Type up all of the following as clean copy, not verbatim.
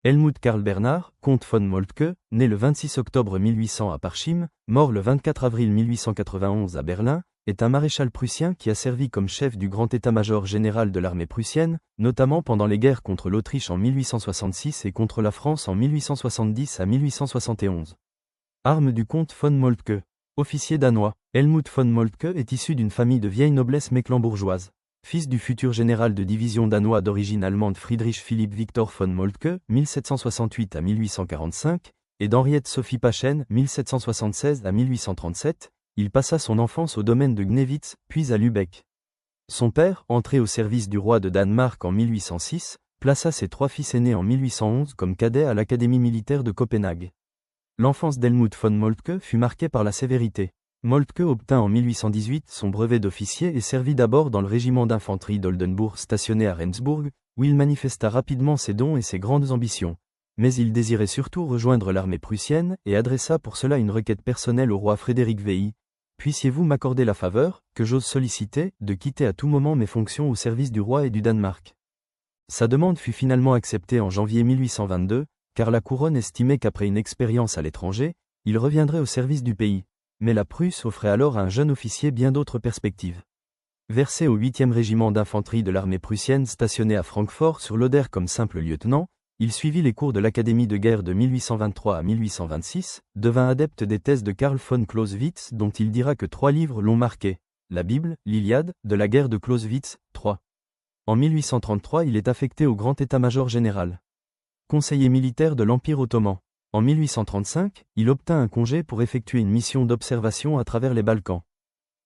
Helmut Karl Bernhard, comte von Moltke, né le 26 octobre 1800 à Parchim, mort le 24 avril 1891 à Berlin, est un maréchal prussien qui a servi comme chef du grand état-major général de l'armée prussienne, notamment pendant les guerres contre l'Autriche en 1866 et contre la France en 1870 à 1871. Arme du comte von Moltke. Officier danois, Helmut von Moltke est issu d'une famille de vieille noblesse mecklembourgeoise. Fils du futur général de division danois d'origine allemande Friedrich Philipp Victor von Moltke, 1768 à 1845, et d'Henriette Sophie Pachen, 1776 à 1837, il passa son enfance au domaine de Gnewitz, puis à Lübeck. Son père, entré au service du roi de Danemark en 1806, plaça ses 3 fils aînés en 1811 comme cadets à l'Académie militaire de Copenhague. L'enfance d'Helmut von Moltke fut marquée par la sévérité. Moltke obtint en 1818 son brevet d'officier et servit d'abord dans le régiment d'infanterie d'Oldenbourg stationné à Rendsburg, où il manifesta rapidement ses dons et ses grandes ambitions. Mais il désirait surtout rejoindre l'armée prussienne et adressa pour cela une requête personnelle au roi Frédéric VI. « Puissiez-vous m'accorder la faveur, que j'ose solliciter, de quitter à tout moment mes fonctions au service du roi et du Danemark ?» Sa demande fut finalement acceptée en janvier 1822, car la couronne estimait qu'après une expérience à l'étranger, il reviendrait au service du pays. Mais la Prusse offrait alors à un jeune officier bien d'autres perspectives. Versé au 8e régiment d'infanterie de l'armée prussienne stationné à Francfort sur l'Oder comme simple lieutenant, il suivit les cours de l'Académie de guerre de 1823 à 1826, devint adepte des thèses de Karl von Clausewitz dont il dira que 3 livres l'ont marqué, la Bible, l'Iliade, de la guerre de Clausewitz, 3. En 1833 il est affecté au grand état-major général. Conseiller militaire de l'Empire ottoman. En 1835, il obtint un congé pour effectuer une mission d'observation à travers les Balkans.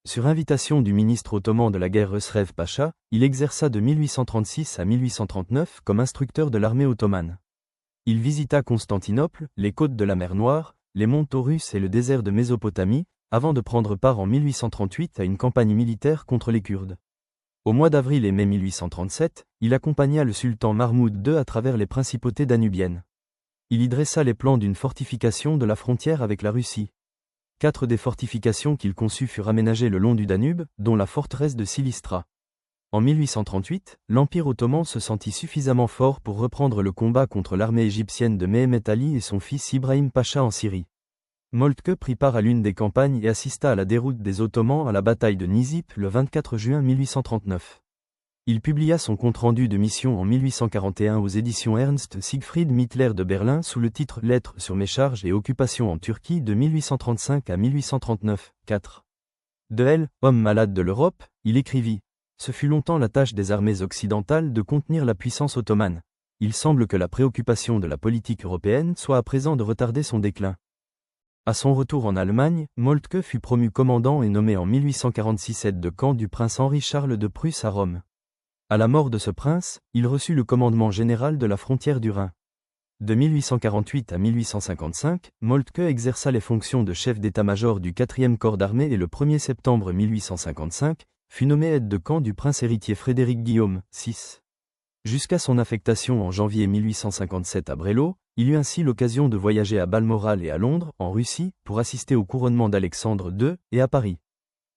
Sur invitation du ministre ottoman de la guerre Husrev Pacha, il exerça de 1836 à 1839 comme instructeur de l'armée ottomane. Il visita Constantinople, les côtes de la mer Noire, les monts Taurus et le désert de Mésopotamie, avant de prendre part en 1838 à une campagne militaire contre les Kurdes. Au mois d'avril et mai 1837, il accompagna le sultan Mahmoud II à travers les principautés danubiennes. Il y dressa les plans d'une fortification de la frontière avec la Russie. 4 des fortifications qu'il conçut furent aménagées le long du Danube, dont la forteresse de Silistra. En 1838, l'Empire ottoman se sentit suffisamment fort pour reprendre le combat contre l'armée égyptienne de Mehemet Ali et son fils Ibrahim Pacha en Syrie. Moltke prit part à l'une des campagnes et assista à la déroute des Ottomans à la bataille de Nizip le 24 juin 1839. Il publia son compte-rendu de mission en 1841 aux éditions Ernst Siegfried Mittler de Berlin sous le titre « Lettres sur mes charges et occupations en Turquie de 1835 à 1839, 4. De L, homme malade de l'Europe, il écrivit « Ce fut longtemps la tâche des armées occidentales de contenir la puissance ottomane. Il semble que la préoccupation de la politique européenne soit à présent de retarder son déclin. » À son retour en Allemagne, Moltke fut promu commandant et nommé en 1846 aide de camp du prince Henri-Charles de Prusse à Rome. À la mort de ce prince, il reçut le commandement général de la frontière du Rhin. De 1848 à 1855, Moltke exerça les fonctions de chef d'état-major du 4e corps d'armée et le 1er septembre 1855, fut nommé aide de camp du prince héritier Frédéric Guillaume, 6. Jusqu'à son affectation en janvier 1857 à Breslau, il eut ainsi l'occasion de voyager à Balmoral et à Londres, en Russie, pour assister au couronnement d'Alexandre II, et à Paris.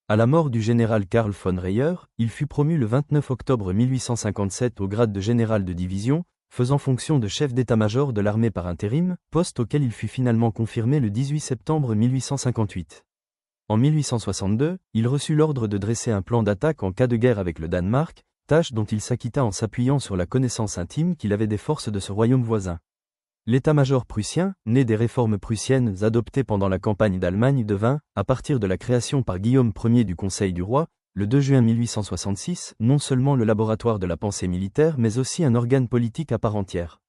À la mort du général Karl von Reyer, il fut promu le 29 octobre 1857 au grade de général de division, faisant fonction de chef d'état-major de l'armée par intérim, poste auquel il fut finalement confirmé le 18 septembre 1858. En 1862, il reçut l'ordre de dresser un plan d'attaque en cas de guerre avec le Danemark, tâche dont il s'acquitta en s'appuyant sur la connaissance intime qu'il avait des forces de ce royaume voisin. L'état-major prussien, né des réformes prussiennes adoptées pendant la campagne d'Allemagne devint, à partir de la création par Guillaume Ier du Conseil du roi, le 2 juin 1866, non seulement le laboratoire de la pensée militaire mais aussi un organe politique à part entière.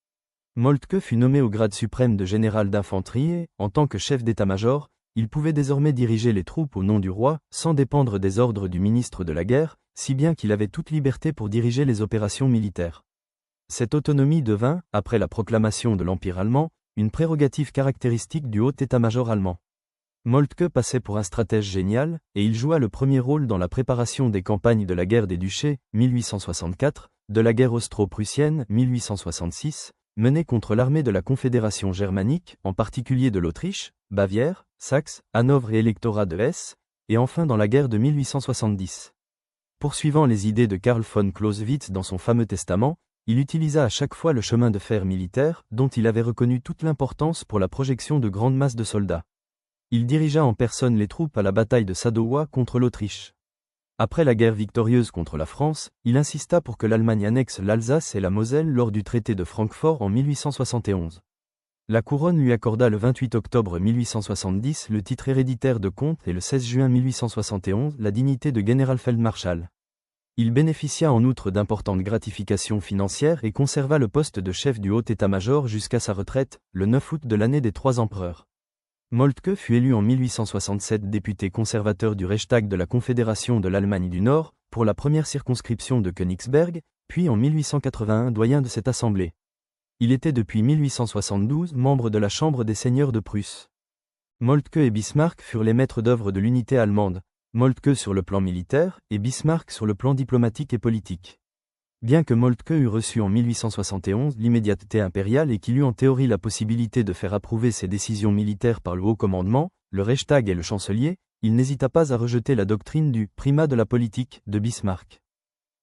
Moltke fut nommé au grade suprême de général d'infanterie et, en tant que chef d'état-major, il pouvait désormais diriger les troupes au nom du roi, sans dépendre des ordres du ministre de la guerre, si bien qu'il avait toute liberté pour diriger les opérations militaires. Cette autonomie devint, après la proclamation de l'Empire allemand, une prérogative caractéristique du haut état-major allemand. Moltke passait pour un stratège génial, et il joua le premier rôle dans la préparation des campagnes de la guerre des Duchés, 1864, de la guerre austro-prussienne, 1866, menée contre l'armée de la Confédération germanique, en particulier de l'Autriche, Bavière, Saxe, Hanovre et électorat de Hesse, et enfin dans la guerre de 1870. Poursuivant les idées de Karl von Clausewitz dans son fameux testament, Il utilisa à chaque fois le chemin de fer militaire, dont il avait reconnu toute l'importance pour la projection de grandes masses de soldats. Il dirigea en personne les troupes à la bataille de Sadowa contre l'Autriche. Après la guerre victorieuse contre la France, il insista pour que l'Allemagne annexe l'Alsace et la Moselle lors du traité de Francfort en 1871. La couronne lui accorda le 28 octobre 1870 le titre héréditaire de comte et le 16 juin 1871 la dignité de Generalfeldmarschall. Il bénéficia en outre d'importantes gratifications financières et conserva le poste de chef du haut état-major jusqu'à sa retraite, le 9 août de l'année des 3 empereurs. Moltke fut élu en 1867 député conservateur du Reichstag de la Confédération de l'Allemagne du Nord, pour la première circonscription de Königsberg, puis en 1881 doyen de cette assemblée. Il était depuis 1872 membre de la Chambre des seigneurs de Prusse. Moltke et Bismarck furent les maîtres d'œuvre de l'unité allemande, Moltke sur le plan militaire et Bismarck sur le plan diplomatique et politique. Bien que Moltke eût reçu en 1871 l'immédiateté impériale et qu'il eut en théorie la possibilité de faire approuver ses décisions militaires par le haut commandement, le Reichstag et le chancelier, il n'hésita pas à rejeter la doctrine du « primat de la politique » de Bismarck.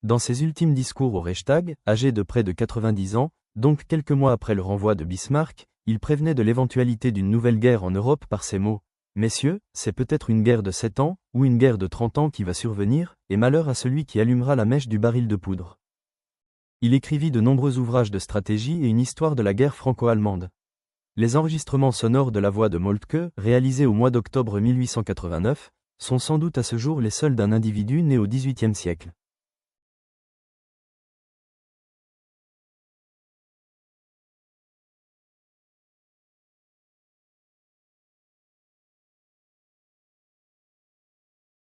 Dans ses ultimes discours au Reichstag, âgé de près de 90 ans, donc quelques mois après le renvoi de Bismarck, il prévenait de l'éventualité d'une nouvelle guerre en Europe par ces mots « Messieurs, c'est peut-être une guerre de 7 ans, ou une guerre de 30 ans qui va survenir, et malheur à celui qui allumera la mèche du baril de poudre. » Il écrivit de nombreux ouvrages de stratégie et une histoire de la guerre franco-allemande. Les enregistrements sonores de la voix de Moltke, réalisés au mois d'octobre 1889, sont sans doute à ce jour les seuls d'un individu né au XVIIIe siècle.